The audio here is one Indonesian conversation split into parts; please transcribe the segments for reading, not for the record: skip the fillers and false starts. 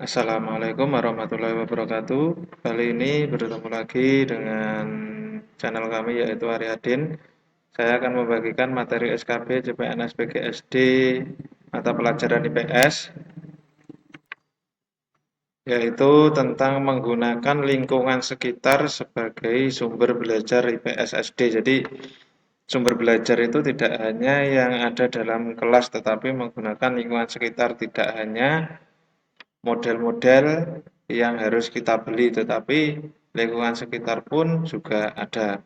Assalamualaikum warahmatullahi wabarakatuh. Kali ini bertemu lagi dengan channel kami yaitu Aryadin. Saya akan membagikan materi SKB CPNS PGSD mata pelajaran IPS, yaitu tentang menggunakan lingkungan sekitar sebagai sumber belajar IPS SD. Jadi sumber belajar itu tidak hanya yang ada dalam kelas, tetapi menggunakan lingkungan sekitar, tidak hanya model-model yang harus kita beli, tetapi lingkungan sekitar pun juga ada.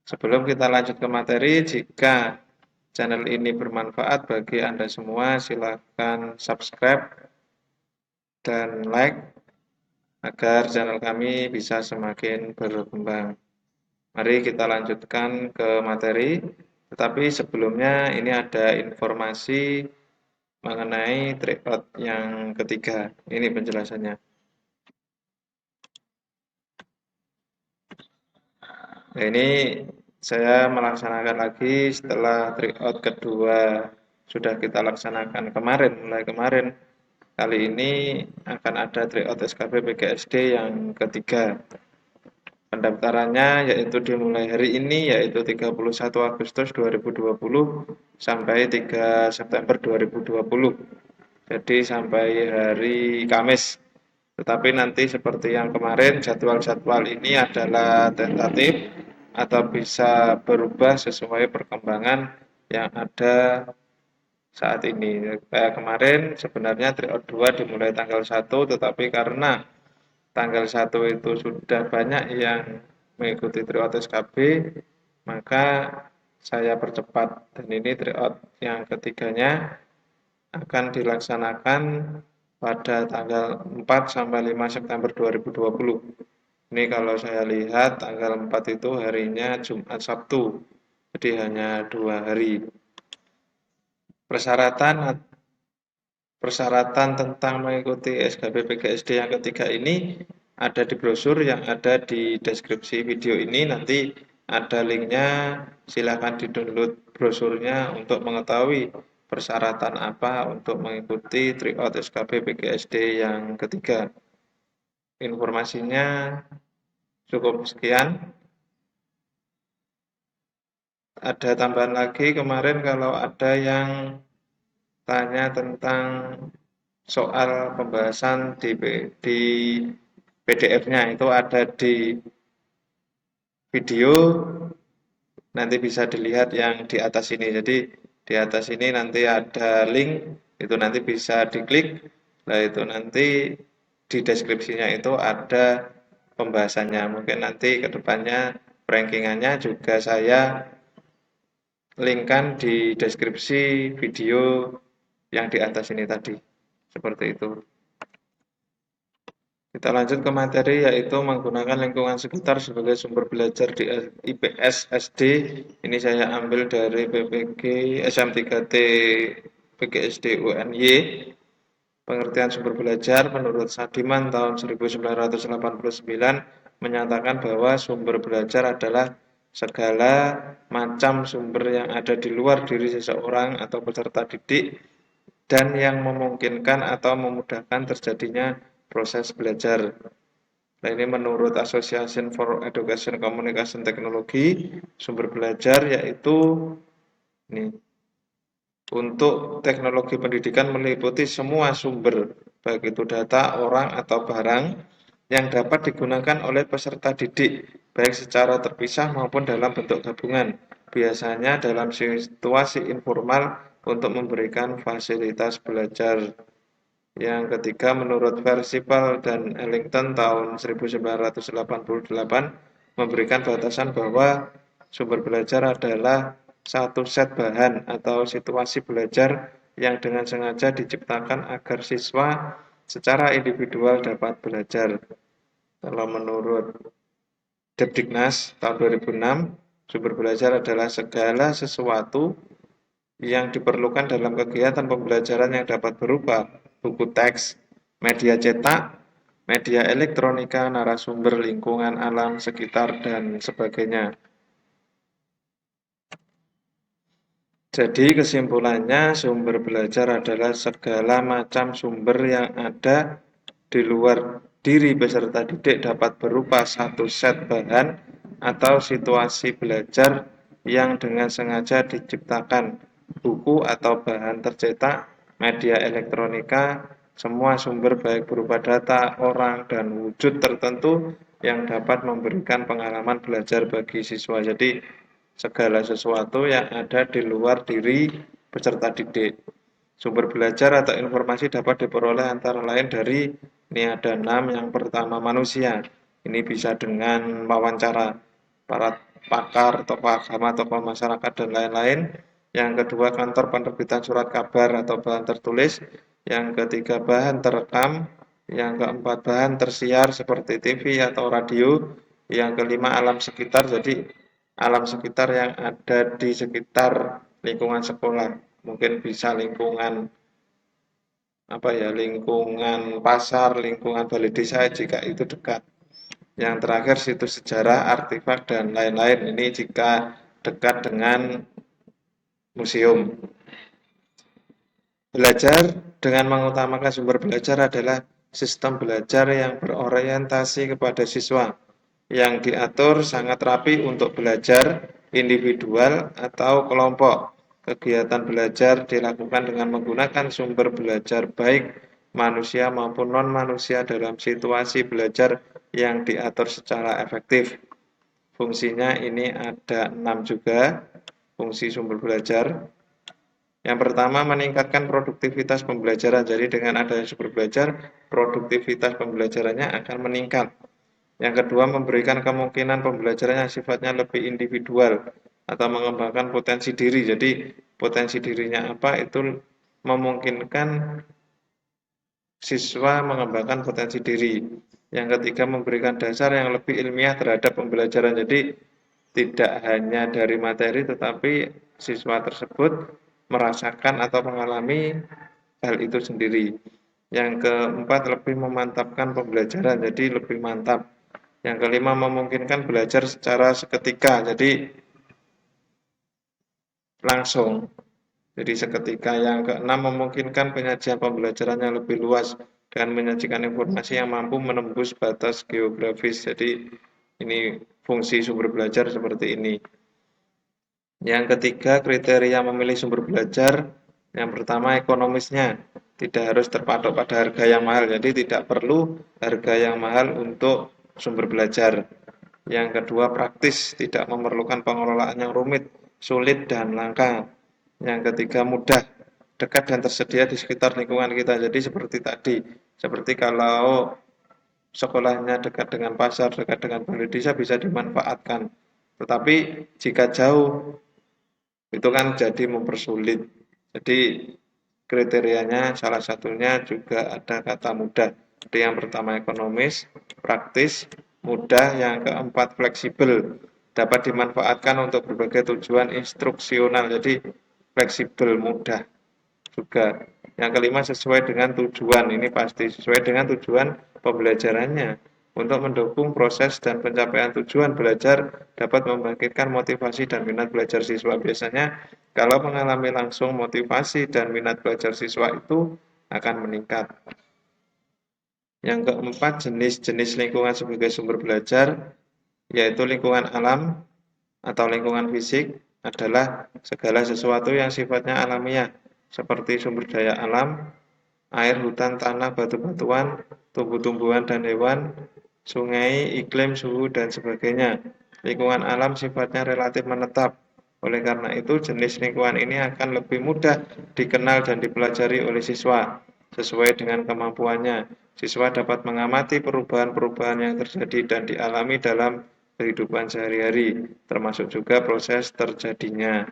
Sebelum kita lanjut ke materi, jika channel ini bermanfaat bagi Anda semua, silakan subscribe dan like agar channel kami bisa semakin berkembang. Mari kita lanjutkan ke materi, tetapi sebelumnya ini ada informasi mengenai tryout yang ketiga. Ini penjelasannya. Nah, ini saya melaksanakan lagi setelah tryout kedua sudah kita laksanakan kemarin, mulai kemarin. Kali ini akan ada tryout SKB PGSD yang ketiga. Pendaftarannya yaitu dimulai hari ini, yaitu 31 Agustus 2020 sampai 3 September 2020. Jadi sampai hari Kamis. Tetapi nanti seperti yang kemarin, jadwal-jadwal ini adalah tentatif atau bisa berubah sesuai perkembangan yang ada saat ini. Kayak kemarin sebenarnya tryout 2 dimulai tanggal 1, tetapi karena tanggal 1 itu sudah banyak yang mengikuti tryout SKB, maka saya percepat. Dan ini tryout yang ketiganya akan dilaksanakan pada tanggal 4 sampai 5 September 2020. Ini kalau saya lihat tanggal 4 itu harinya Jumat Sabtu, jadi hanya 2 hari. Persyaratan persyaratan tentang mengikuti SKB PGSD yang ketiga ini ada di brosur yang ada di deskripsi video ini. Nanti ada linknya, silakan di-download brosurnya untuk mengetahui persyaratan apa untuk mengikuti tryout SKB PGSD yang ketiga. Informasinya cukup sekian. Ada tambahan lagi kemarin kalau ada yang tanya tentang soal pembahasan di PDF-nya itu ada di video, nanti bisa dilihat yang di atas ini. Jadi di atas ini nanti ada link, itu nanti bisa diklik. Nah itu nanti di deskripsinya itu ada pembahasannya. Mungkin nanti ke depannya rankingannya juga saya linkkan di deskripsi video yang di atas ini tadi. Seperti itu. Kita lanjut ke materi yaitu menggunakan lingkungan sekitar sebagai sumber belajar di IPS SD. Ini saya ambil dari PPG SM3T PGSD UNY. Pengertian sumber belajar menurut Sadiman tahun 1989 menyatakan bahwa sumber belajar adalah segala macam sumber yang ada di luar diri seseorang atau peserta didik dan yang memungkinkan atau memudahkan terjadinya proses belajar. Nah, ini menurut Association for Education Communication Technology, sumber belajar yaitu ini, untuk teknologi pendidikan meliputi semua sumber, baik itu data, orang, atau barang, yang dapat digunakan oleh peserta didik, baik secara terpisah maupun dalam bentuk gabungan, biasanya dalam situasi informal untuk memberikan fasilitas belajar. Yang ketiga, menurut Versipal dan Ellington tahun 1988 memberikan batasan bahwa sumber belajar adalah satu set bahan atau situasi belajar yang dengan sengaja diciptakan agar siswa secara individual dapat belajar. Kalau menurut Depdiknas tahun 2006, sumber belajar adalah segala sesuatu yang diperlukan dalam kegiatan pembelajaran yang dapat berupa buku teks, media cetak, media elektronika, narasumber, lingkungan alam sekitar, dan sebagainya. Jadi kesimpulannya sumber belajar adalah segala macam sumber yang ada di luar diri peserta didik dapat berupa satu set bahan atau situasi belajar yang dengan sengaja diciptakan, buku atau bahan tercetak, media elektronika, semua sumber baik berupa data, orang, dan wujud tertentu yang dapat memberikan pengalaman belajar bagi siswa. Jadi, segala sesuatu yang ada di luar diri peserta didik. Sumber belajar atau informasi dapat diperoleh antara lain dari ini ada 6. Yang pertama manusia. Ini bisa dengan wawancara para pakar, tokoh agama, tokoh masyarakat, dan lain-lain. Yang kedua kantor penerbitan surat kabar atau bahan tertulis. Yang ketiga bahan terekam. Yang keempat bahan tersiar seperti TV atau radio. Yang kelima alam sekitar. Jadi alam sekitar yang ada di sekitar lingkungan sekolah. Mungkin bisa lingkungan lingkungan pasar, lingkungan balai desa jika itu dekat. Yang terakhir situs sejarah, artefak, dan lain-lain. Ini jika dekat dengan museum. Belajar dengan mengutamakan sumber belajar adalah sistem belajar yang berorientasi kepada siswa, yang diatur sangat rapi untuk belajar individual atau kelompok. Kegiatan belajar dilakukan dengan menggunakan sumber belajar baik manusia maupun non-manusia dalam situasi belajar yang diatur secara efektif. Fungsinya ini ada 6 juga, fungsi sumber belajar. Yang pertama, meningkatkan produktivitas pembelajaran. Jadi dengan adanya sumber belajar, produktivitas pembelajarannya akan meningkat. Yang kedua, memberikan kemungkinan pembelajaran yang sifatnya lebih individual atau mengembangkan potensi diri. Jadi potensi dirinya apa? Itu memungkinkan siswa mengembangkan potensi diri. Yang ketiga, memberikan dasar yang lebih ilmiah terhadap pembelajaran. Jadi tidak hanya dari materi, tetapi siswa tersebut merasakan atau mengalami hal itu sendiri. Yang keempat, lebih memantapkan pembelajaran, jadi lebih mantap. Yang kelima, memungkinkan belajar secara seketika, jadi langsung. Jadi seketika. Yang keenam, memungkinkan penyajian pembelajaran yang lebih luas dengan menyajikan informasi yang mampu menembus batas geografis. Jadi ini fungsi sumber belajar seperti ini. Yang ketiga, kriteria memilih sumber belajar. Yang pertama, ekonomisnya. Tidak harus terpatok pada harga yang mahal. Jadi tidak perlu harga yang mahal untuk sumber belajar. Yang kedua, praktis. Tidak memerlukan pengelolaan yang rumit, sulit, dan langka. Yang ketiga, mudah, dekat, dan tersedia di sekitar lingkungan kita. Jadi seperti tadi. Seperti kalau sekolahnya dekat dengan pasar, dekat dengan balai desa, bisa dimanfaatkan. Tetapi jika jauh, itu kan jadi mempersulit. Jadi kriterianya salah satunya juga ada kata mudah. Jadi yang pertama ekonomis, praktis, mudah, yang keempat fleksibel, dapat dimanfaatkan untuk berbagai tujuan instruksional. Jadi fleksibel, mudah juga. Yang kelima sesuai dengan tujuan, ini pasti sesuai dengan tujuan pembelajarannya. Untuk mendukung proses dan pencapaian tujuan belajar dapat membangkitkan motivasi dan minat belajar siswa. Biasanya kalau mengalami langsung motivasi dan minat belajar siswa itu akan meningkat. Yang keempat, jenis-jenis lingkungan sebagai sumber belajar, yaitu lingkungan alam atau lingkungan fisik adalah segala sesuatu yang sifatnya alamiah, seperti sumber daya alam, air, hutan, tanah, batu-batuan, tumbuh-tumbuhan dan hewan, sungai, iklim, suhu, dan sebagainya. Lingkungan alam sifatnya relatif menetap. Oleh karena itu, jenis lingkungan ini akan lebih mudah dikenal dan dipelajari oleh siswa. Sesuai dengan kemampuannya, siswa dapat mengamati perubahan-perubahan yang terjadi dan dialami dalam kehidupan sehari-hari, termasuk juga proses terjadinya.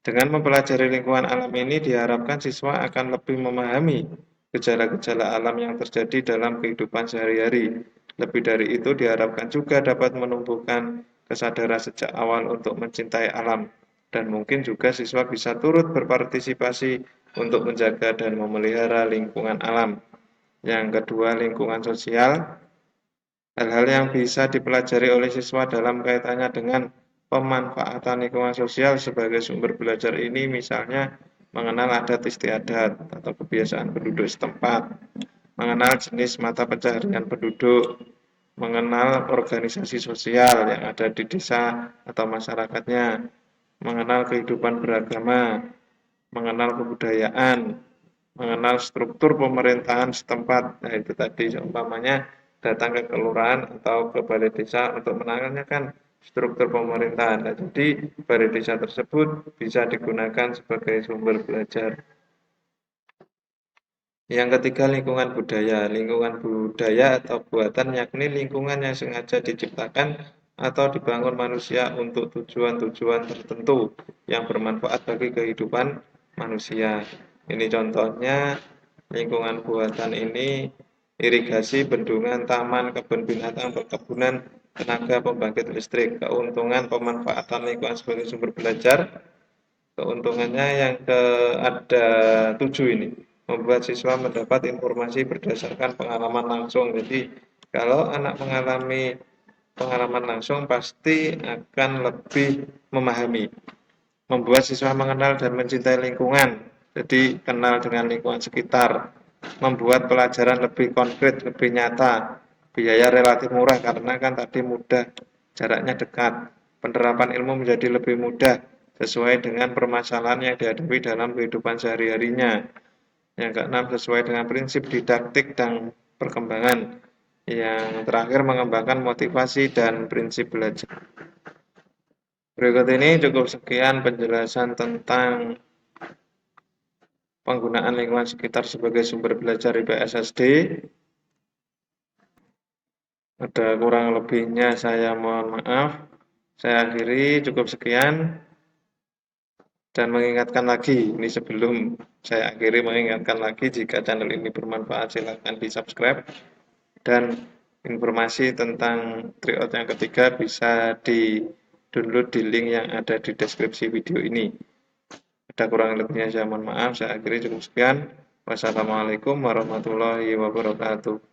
Dengan mempelajari lingkungan alam ini diharapkan siswa akan lebih memahami gejala-gejala alam yang terjadi dalam kehidupan sehari-hari. Lebih dari itu diharapkan juga dapat menumbuhkan kesadaran sejak awal untuk mencintai alam. Dan mungkin juga siswa bisa turut berpartisipasi untuk menjaga dan memelihara lingkungan alam. Yang kedua, lingkungan sosial. Hal-hal yang bisa dipelajari oleh siswa dalam kaitannya dengan pemanfaatan lingkungan sosial sebagai sumber belajar ini misalnya mengenal adat istiadat atau kebiasaan penduduk setempat, mengenal jenis mata pencaharian penduduk, mengenal organisasi sosial yang ada di desa atau masyarakatnya, mengenal kehidupan beragama, mengenal kebudayaan, mengenal struktur pemerintahan setempat. Nah, itu tadi umpamanya datang ke kelurahan atau ke balai desa untuk menanyakan struktur pemerintahan. Nah, jadi balai desa tersebut bisa digunakan sebagai sumber belajar. Yang ketiga, lingkungan budaya. Lingkungan budaya atau buatan yakni lingkungan yang sengaja diciptakan atau dibangun manusia untuk tujuan-tujuan tertentu yang bermanfaat bagi kehidupan manusia. Ini contohnya lingkungan buatan ini irigasi, bendungan, taman, kebun binatang, perkebunan, tenaga pembangkit listrik, keuntungan pemanfaatan lingkungan sebagai sumber belajar. Keuntungannya yang ada 7 ini, membuat siswa mendapat informasi berdasarkan pengalaman langsung. Jadi kalau anak mengalami pengalaman langsung pasti akan lebih memahami. Membuat siswa mengenal dan mencintai lingkungan, jadi kenal dengan lingkungan sekitar. Membuat pelajaran lebih konkret, lebih nyata. Biaya relatif murah karena kan tadi mudah, jaraknya dekat. Penerapan ilmu menjadi lebih mudah sesuai dengan permasalahan yang dihadapi dalam kehidupan sehari-harinya. Yang keenam, sesuai dengan prinsip didaktik dan perkembangan. Yang terakhir, mengembangkan motivasi dan prinsip belajar. Berikut ini cukup sekian penjelasan tentang penggunaan lingkungan sekitar sebagai sumber belajar IPS SD. Ada kurang lebihnya saya mohon maaf. Saya akhiri cukup sekian dan mengingatkan lagi, ini sebelum saya akhiri mengingatkan lagi jika channel ini bermanfaat silakan di-subscribe dan informasi tentang tryout yang ketiga bisa di-download di link yang ada di deskripsi video ini. Ada kurang lebihnya saya mohon maaf, saya akhiri cukup sekian. Wassalamualaikum warahmatullahi wabarakatuh.